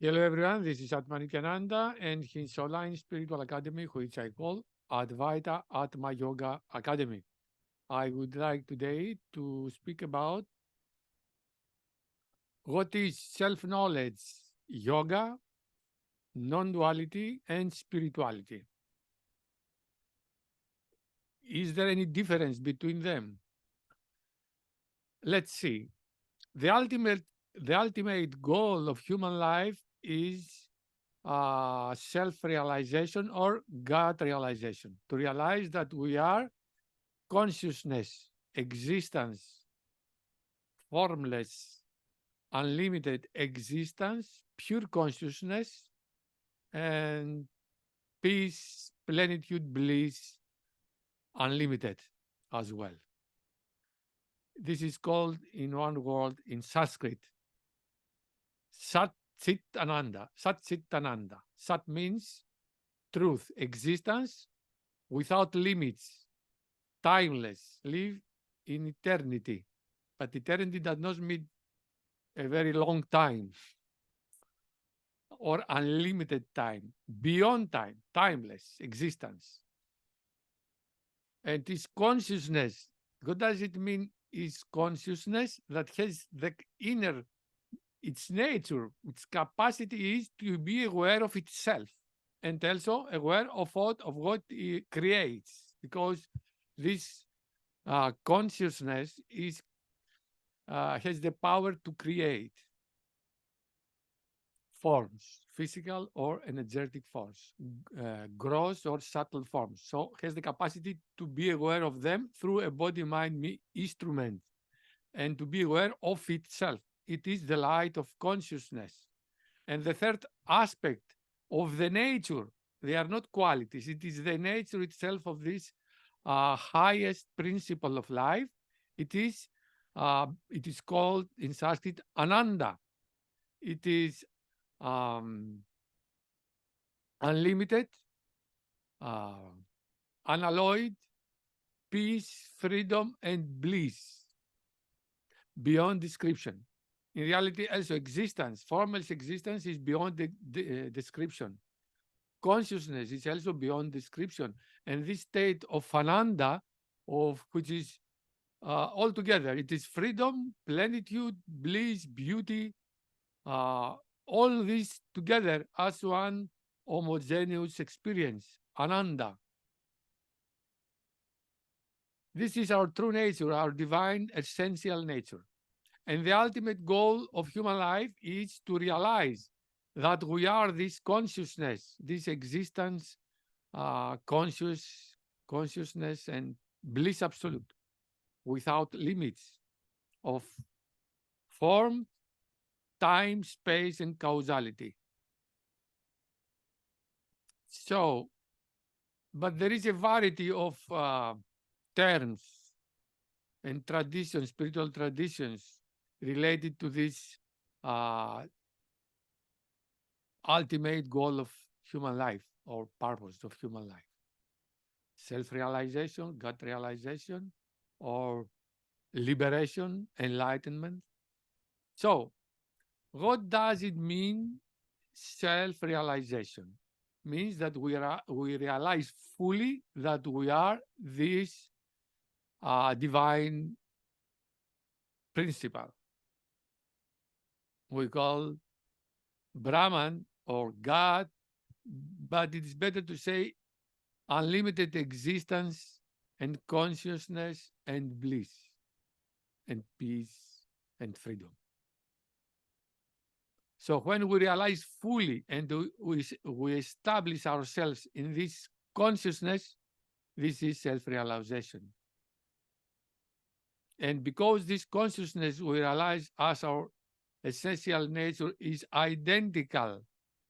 Hello everyone, this is Atmanikananda and his online spiritual academy, which I call Advaita Atma Yoga Academy. I would like today to speak about what is self-knowledge, yoga, non-duality, and spirituality. Is there any difference between them? Let's see. The ultimate goal of human life is self-realization or God realization. To realize that we are consciousness, existence, formless, unlimited existence, pure consciousness, and peace, plenitude, bliss, unlimited as well. This is called in one word in Sanskrit, Sat Chit Ananda. Sat Chit Ananda. Sat means truth, existence without limits, timeless, live in eternity. But eternity does not mean a very long time or unlimited time, beyond time, timeless existence. And is consciousness. What does it mean? Is consciousness that has the inner, its nature, its capacity is to be aware of itself and also aware of what it creates, because this consciousness is has the power to create forms, physical or energetic forms, gross or subtle forms. So has the capacity to be aware of them through a body-mind instrument and to be aware of itself. It is the light of consciousness. And the third aspect of the nature, they are not qualities, it is the nature itself of this highest principle of life. It is called in Sanskrit Ananda. It is unlimited, unalloyed, peace, freedom, and bliss beyond description. In reality, also existence, formless existence is beyond the description. Consciousness is also beyond description. And this state of Ananda, of which is altogether, it is freedom, plenitude, bliss, beauty, all this together as one homogeneous experience, Ananda. This is our true nature, our divine essential nature. And the ultimate goal of human life is to realize that we are this consciousness, this existence, consciousness and bliss absolute, without limits of form, time, space, and causality. So, but there is a variety of terms and traditions, spiritual traditions related to this ultimate goal of human life or purpose of human life. Self-realization, God realization, or liberation, enlightenment. So, what does it mean, self-realization? Means that we realize fully that we are this divine principle. We call Brahman or God, but it is better to say unlimited existence and consciousness and bliss and peace and freedom. So when we realize fully and we establish ourselves in this consciousness, this is self-realization. And because this consciousness we realize as our essential nature is identical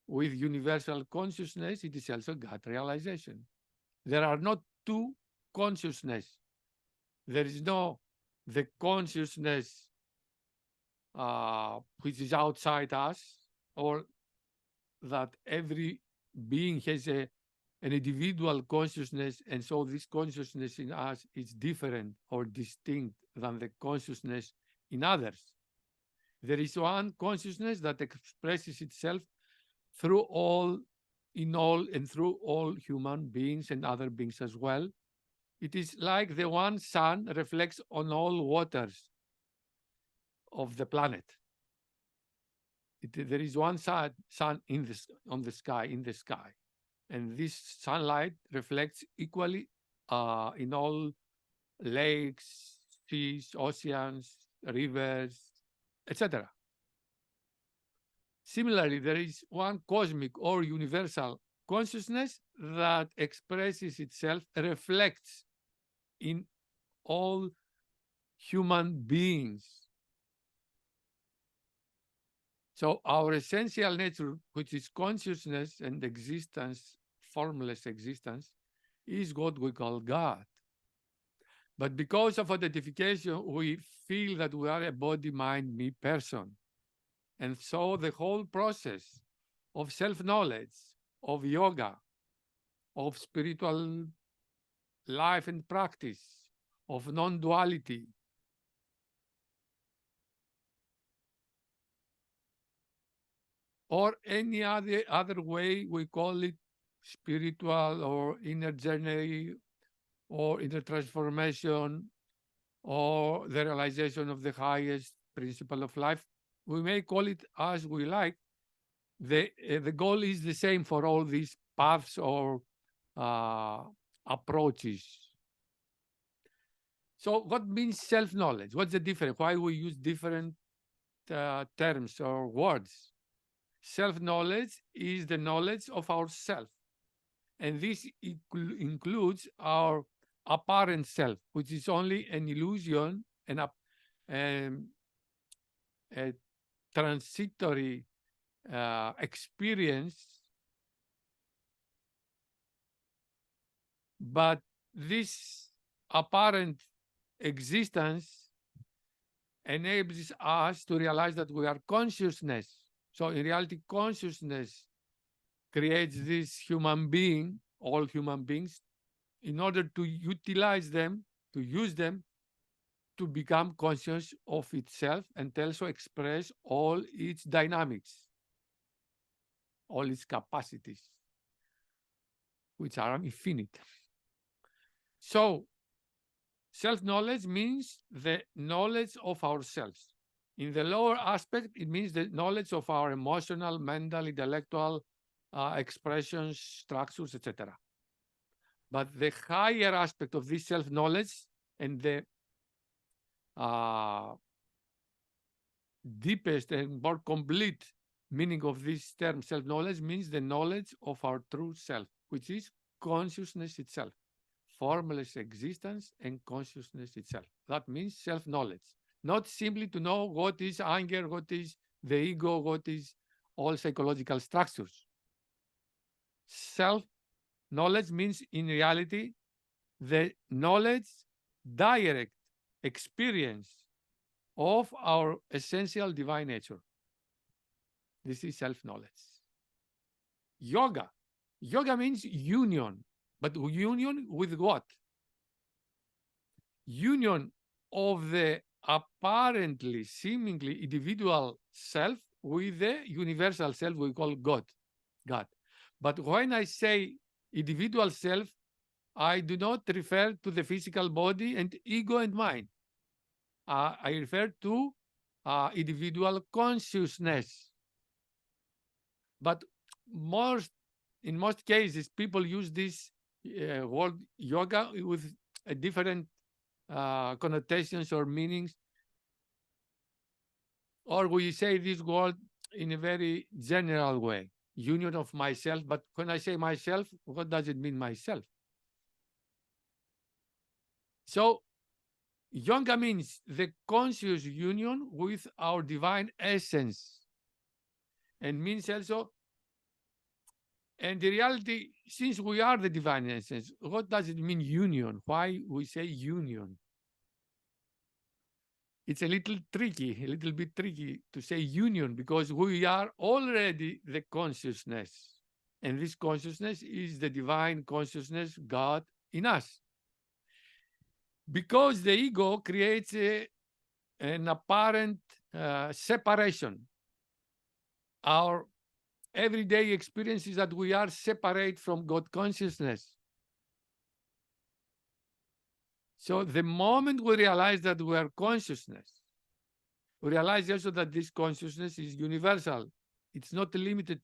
with universal consciousness, it is also God realization. There are not two consciousness. There is no the consciousness which is outside us, or that every being has an individual consciousness, and so this consciousness in us is different or distinct than the consciousness in others. There is one consciousness that expresses itself through all, in all, and through all human beings and other beings as well. It is like the one sun reflects on all waters of the planet. There is one sun in on the sky, in the sky, and this sunlight reflects equally in all lakes, seas, oceans, rivers, etc. Similarly, there is one cosmic or universal consciousness that expresses itself, reflects in all human beings. So our essential nature, which is consciousness and existence, formless existence, is what we call God. But because of identification, we feel that we are a body, mind, me person. And so the whole process of self-knowledge, of yoga, of spiritual life and practice, of non-duality, or any other way we call it, spiritual or inner journey or inner transformation or the realization of the highest principle of life, we may call it as we like. The goal is the same for all these paths or approaches. So what means self-knowledge? What's the difference? Why we use different terms or words? Self-knowledge is the knowledge of ourself. And this includes our apparent self, which is only an illusion and a transitory experience. But this apparent existence enables us to realize that we are consciousness. So in reality, consciousness creates this human being, all human beings, in order to utilize them, to use them, to become conscious of itself and also express all its dynamics, all its capacities, which are infinite. So self-knowledge means the knowledge of ourselves. In the lower aspect, it means the knowledge of our emotional, mental, intellectual expressions, structures, etc. But the higher aspect of this self-knowledge and the deepest and more complete meaning of this term self-knowledge means the knowledge of our true self, which is consciousness itself, formless existence and consciousness itself. That means self-knowledge, not simply to know what is anger, what is the ego, what is all psychological structures. Self-knowledge means in reality the knowledge, direct experience of our essential divine nature. This is self-knowledge. Yoga. Yoga means union, but union with what? Union of the apparently, seemingly individual self with the universal self we call God. But when I say individual self, I do not refer to the physical body and ego and mind. I refer to individual consciousness. But in most cases, people use this word yoga with different connotations or meanings. Or we say this word in a very general way, union of myself. But when I say myself, what does it mean, myself? So yoga means the conscious union with our divine essence, and means also, and in reality, since we are the divine essence, what does it mean union? Why we say union? It's a little bit tricky to say union, because we are already the consciousness. And this consciousness is the divine consciousness, God in us. Because the ego creates an apparent separation. Our everyday experience is that we are separate from God consciousness. So the moment we realize that we are consciousness, we realize also that this consciousness is universal. It's not limited,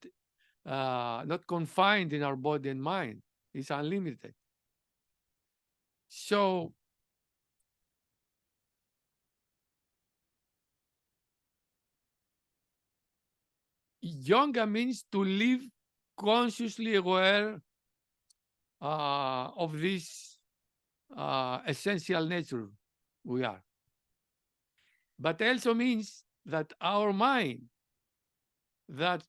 not confined in our body and mind. It's unlimited. So yoga means to live consciously aware of this essential nature we are. But also means that our mind, that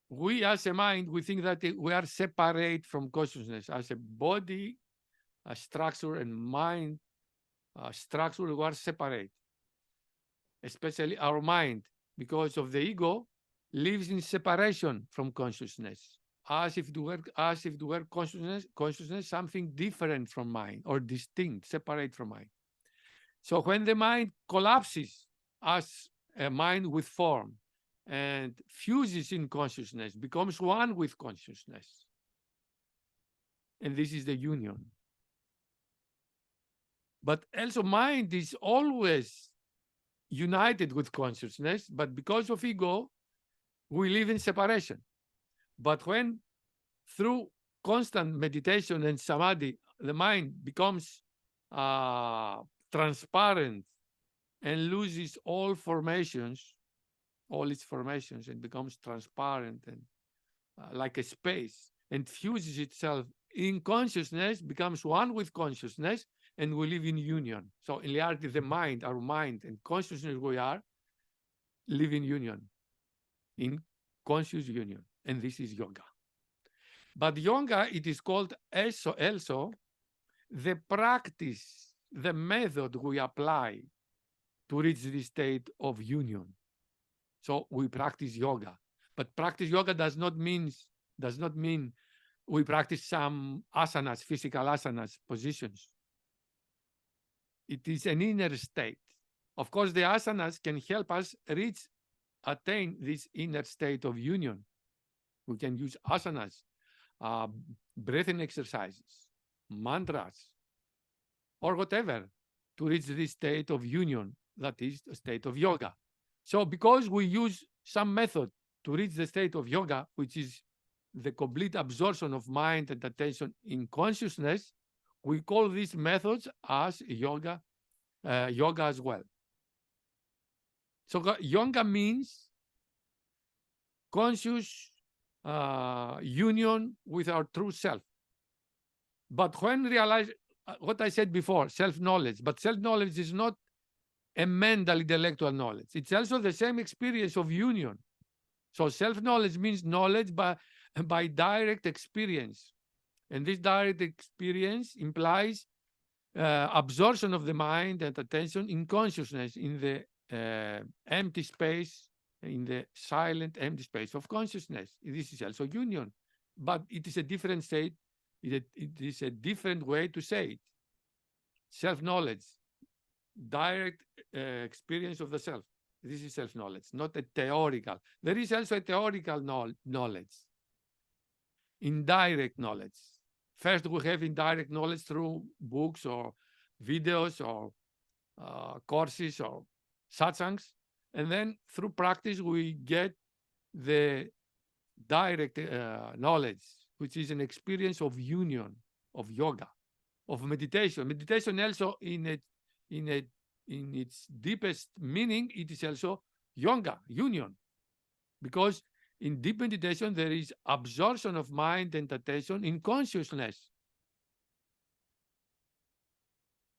we as a mind, we think that we are separate from consciousness. As a body, a structure, and mind structure, we are separate. Especially our mind, because of the ego, lives in separation from consciousness, as if it were consciousness something different from mind or distinct, separate from mind. So when the mind collapses as a mind with form and fuses in consciousness, becomes one with consciousness, and this is the union. But also mind is always united with consciousness, but because of ego, we live in separation. But when through constant meditation and samadhi, the mind becomes transparent and loses all formations, all its formations, and becomes transparent and like a space, and fuses itself in consciousness, becomes one with consciousness, and we live in union. So in reality, the mind, our mind and consciousness we are, live in union, in conscious union. And this is yoga. But yoga, it is called also the practice, the method we apply to reach this state of union. So we practice yoga. But practice yoga does not mean we practice some asanas, physical asanas, positions. It is an inner state. Of course, the asanas can help us attain this inner state of union. We can use asanas, breathing exercises, mantras, or whatever to reach this state of union, that is the state of yoga. So because we use some method to reach the state of yoga, which is the complete absorption of mind and attention in consciousness, we call these methods as yoga as well. So yoga means conscious union with our true self. But when realize what I said before, self-knowledge, but self-knowledge is not a mental intellectual knowledge. It's also the same experience of union. So self-knowledge means knowledge by direct experience. And this direct experience implies absorption of the mind and attention in consciousness, in the empty space, in the silent empty space of consciousness. This is also union, but it is a different state. It is a different way to say it. Self-knowledge, direct experience of the self. This is self-knowledge, not a theoretical. There is also a theoretical knowledge, indirect knowledge. First, we have indirect knowledge through books or videos or courses or satsangs. And then through practice, we get the direct knowledge, which is an experience of union, of yoga, of meditation. Meditation also in its deepest meaning, it is also yoga, union. Because in deep meditation, there is absorption of mind and attention in consciousness.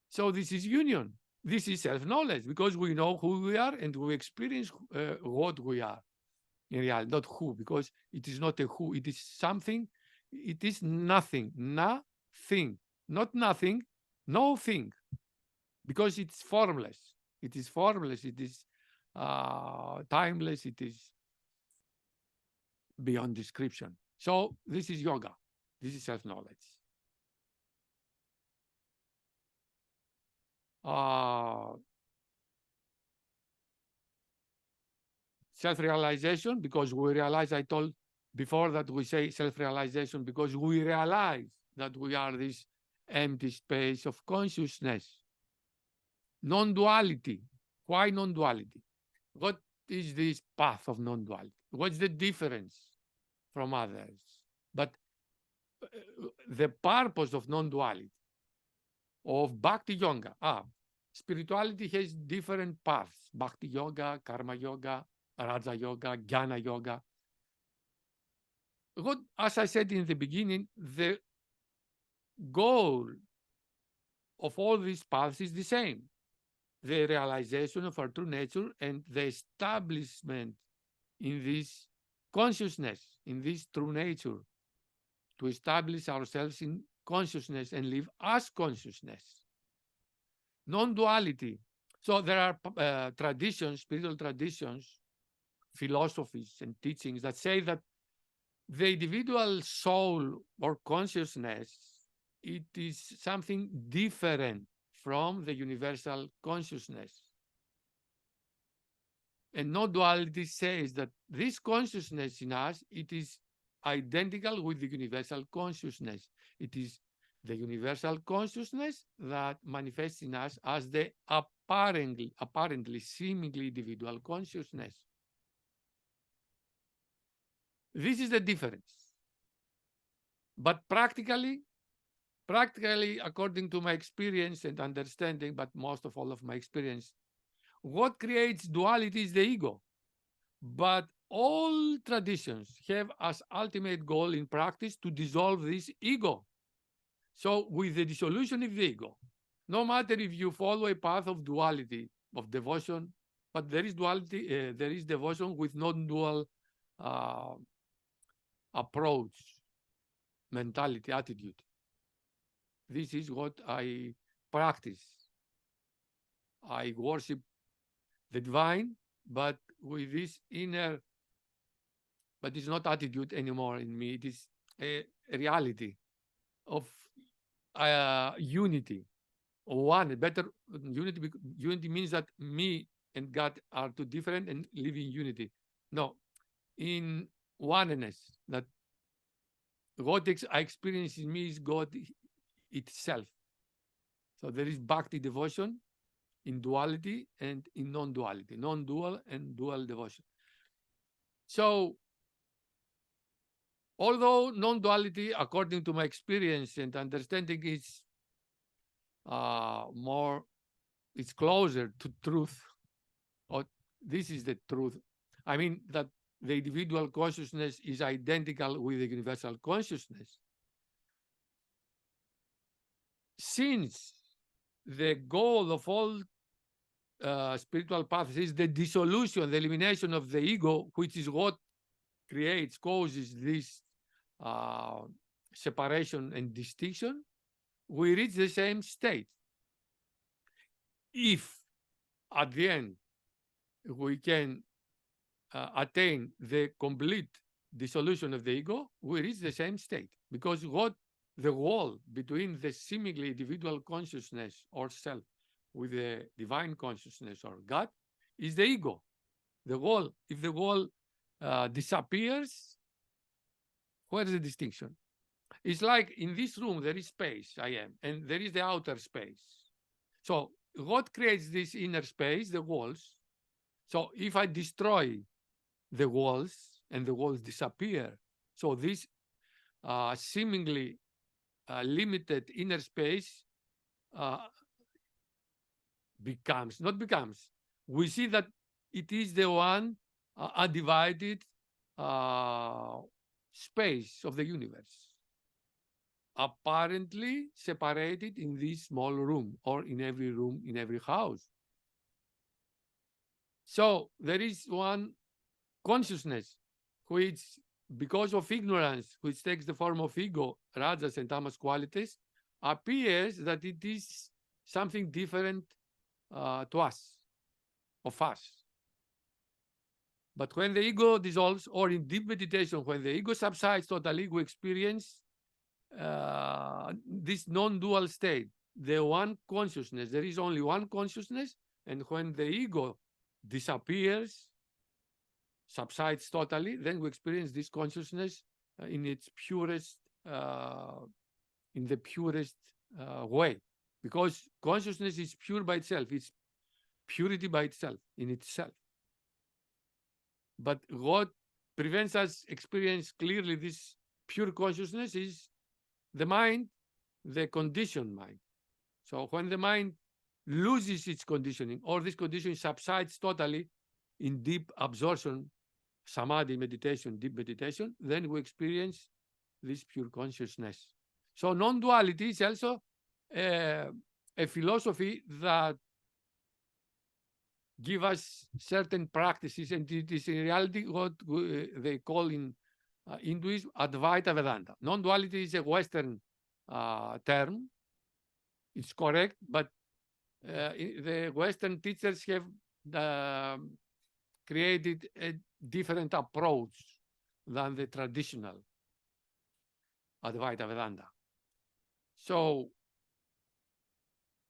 So this is union. This is self-knowledge, because we know who we are and we experience what we are in reality, not who, because it is not a who, it is something, it is nothing, nothing, not nothing, no thing, because it's formless. It is formless, it is timeless, it is beyond description. So this is yoga, this is self-knowledge. self-realization, because we realize, I told before that we say self-realization because we realize that we are this empty space of consciousness. Non-duality. Why non-duality? What is this path of non-duality? What's the difference from others? But the purpose of non-duality, of Bhakti Yoga. Spirituality has different paths. Bhakti Yoga, Karma Yoga, Raja Yoga, Jnana Yoga. What, as I said in the beginning, the goal of all these paths is the same. The realization of our true nature and the establishment in this consciousness, in this true nature, to establish ourselves in consciousness and live as consciousness. Non-duality. So there are traditions, spiritual traditions, philosophies and teachings that say that the individual soul or consciousness, it is something different from the universal consciousness. And non-duality says that this consciousness in us, it is identical with the universal consciousness. It is the universal consciousness that manifests in us as the apparently, seemingly individual consciousness. This is the difference. But practically, according to my experience and understanding, but most of all of my experience, what creates duality is the ego. But all traditions have as ultimate goal in practice to dissolve this ego. So with the dissolution of the ego, no matter if you follow a path of duality, of devotion, but there is duality, there is devotion with non-dual approach, mentality, attitude. This is what I practice. I worship the divine, but with this inner, but it's not attitude anymore in me. It is a reality of unity, one, better unity. Unity means that me and God are two different and live in unity. No, in oneness, that what I experience in me is God itself. So there is bhakti devotion in duality and in non-duality, non-dual and dual devotion. So although non-duality, according to my experience and understanding, is it's closer to truth, or this is the truth. I mean that the individual consciousness is identical with the universal consciousness. Since the goal of all spiritual paths is the dissolution, the elimination of the ego, which is what causes this separation and distinction, we reach the same state. If at the end we can attain the complete dissolution of the ego, we reach the same state. Because what the wall between the seemingly individual consciousness or self with the divine consciousness or God is the ego. The wall, if the wall disappears, where's the distinction? It's like in this room, there is space, I am, and there is the outer space. So what creates this inner space? The walls. So if I destroy the walls and the walls disappear, so this seemingly limited inner space we see that it is the one undivided space of the universe, apparently separated in this small room or in every house. So there is one consciousness which, because of ignorance, which takes the form of ego, rajas and tamas qualities, appears that it is something different to us, of us. But when the ego dissolves, or in deep meditation, when the ego subsides totally, we experience this non-dual state, the one consciousness. There is only one consciousness, and when the ego disappears, subsides totally, then we experience this consciousness in its purest, in the purest way. Because consciousness is pure by itself. It's purity by itself, in itself. But what prevents us experience clearly this pure consciousness is the mind, the conditioned mind. So when the mind loses its conditioning, or this conditioning subsides totally in deep absorption, samadhi meditation, deep meditation, then we experience this pure consciousness. So non-duality is also a philosophy that give us certain practices, and it is in reality what they call in Hinduism Advaita Vedanta. Non-duality is a Western term. It's correct, but the Western teachers have created a different approach than the traditional Advaita Vedanta. So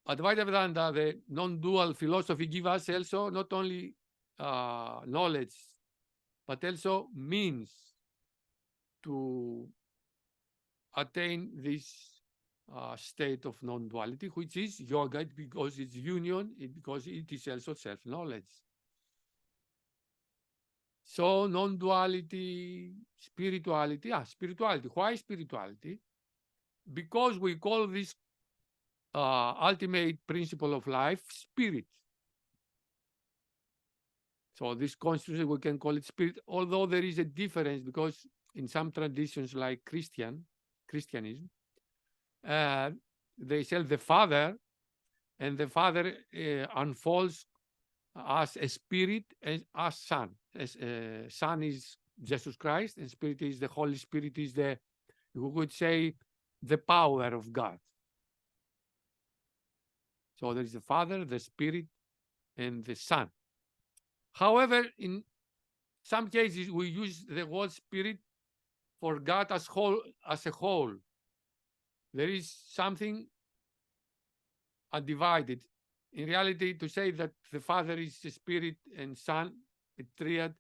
Advaita Vedanta, the non-dual philosophy, gives us also not only knowledge, but also means to attain this state of non-duality, which is yoga, because it's union, because it is also self-knowledge. So non-duality, spirituality. Spirituality. Why spirituality? Because we call this ultimate principle of life spirit. So this consciousness, we can call it spirit, although there is a difference, because in some traditions like Christianism, they say the Father, and the Father unfolds as a spirit and as Son. As Son is Jesus Christ, and Spirit is the Holy Spirit, is the, we would say, the power of God. So there is the Father, the Spirit, and the Son. However, in some cases, we use the word Spirit for God as a whole. There is something undivided. In reality, to say that the Father is the Spirit and Son, a triad,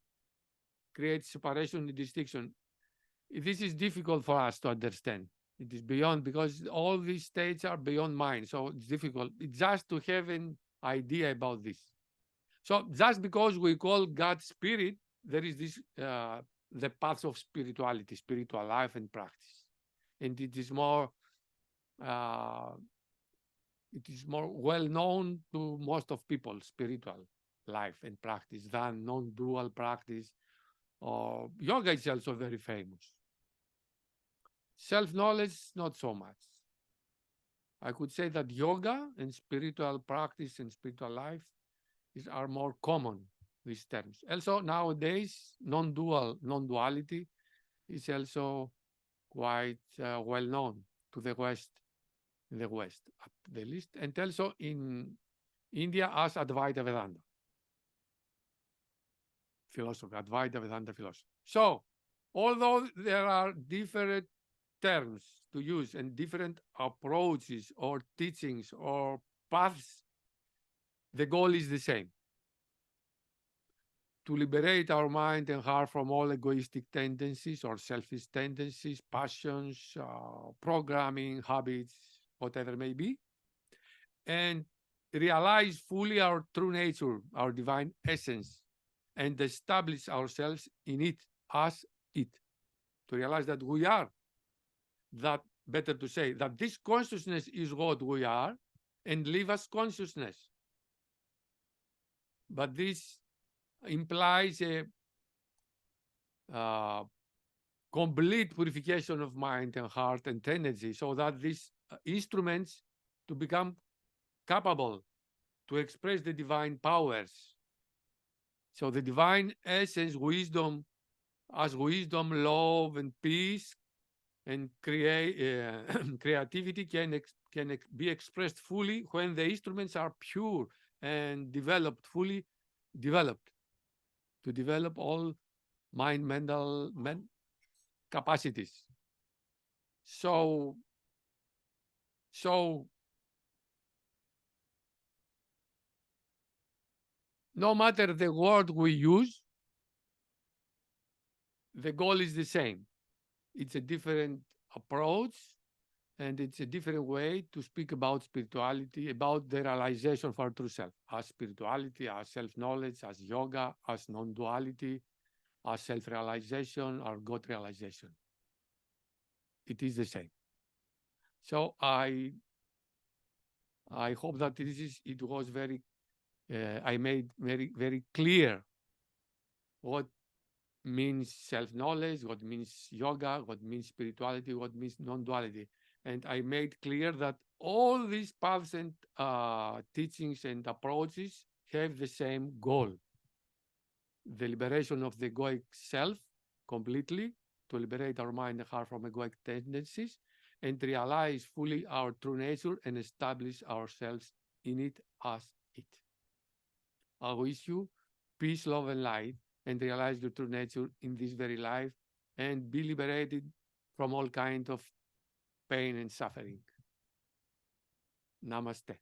creates separation and distinction. This is difficult for us to understand. It is beyond, because all these states are beyond mind. So it's difficult. It's just to have an idea about this. So just because we call God Spirit, there is this, the path of spirituality, spiritual life and practice. And it is more well known to most of people, spiritual life and practice, than non-dual practice. Or yoga is also very famous. Self-knowledge, not so much. I could say that yoga and spiritual practice and spiritual life are more common, these terms. Also, nowadays, non-duality is also quite well known to the West, at the least, and also in India as Advaita Vedanta philosophy, Advaita Vedanta philosophy. So, although there are different terms to use and different approaches or teachings or paths, the goal is the same: to liberate our mind and heart from all egoistic tendencies or selfish tendencies, passions, programming, habits, whatever it may be, and realize fully our true nature, our divine essence, and establish ourselves in it as it. To realize that we are that, better to say, that this consciousness is what we are, and live as consciousness. But this implies a complete purification of mind and heart and energy, so that these instruments to become capable to express the divine powers. So the divine essence, wisdom, as wisdom, love, and peace, and creativity can be expressed fully when the instruments are pure and fully developed, to develop all mind, mental capacities. So no matter the word we use, the goal is the same. It's a different approach, and it's a different way to speak about spirituality, about the realization of our true self, as spirituality, as self-knowledge, as yoga, as non-duality, as self-realization, or God realization. It is the same. So I hope that it was very, I made very clear what means self-knowledge, what means yoga, what means spirituality, what means non-duality. And I made clear that all these paths and teachings and approaches have the same goal: the liberation of the egoic self completely, to liberate our mind and heart from egoic tendencies, and realize fully our true nature and establish ourselves in it as it. I wish you peace, love, and light, and realize your true nature in this very life, and be liberated from all kinds of pain and suffering. Namaste.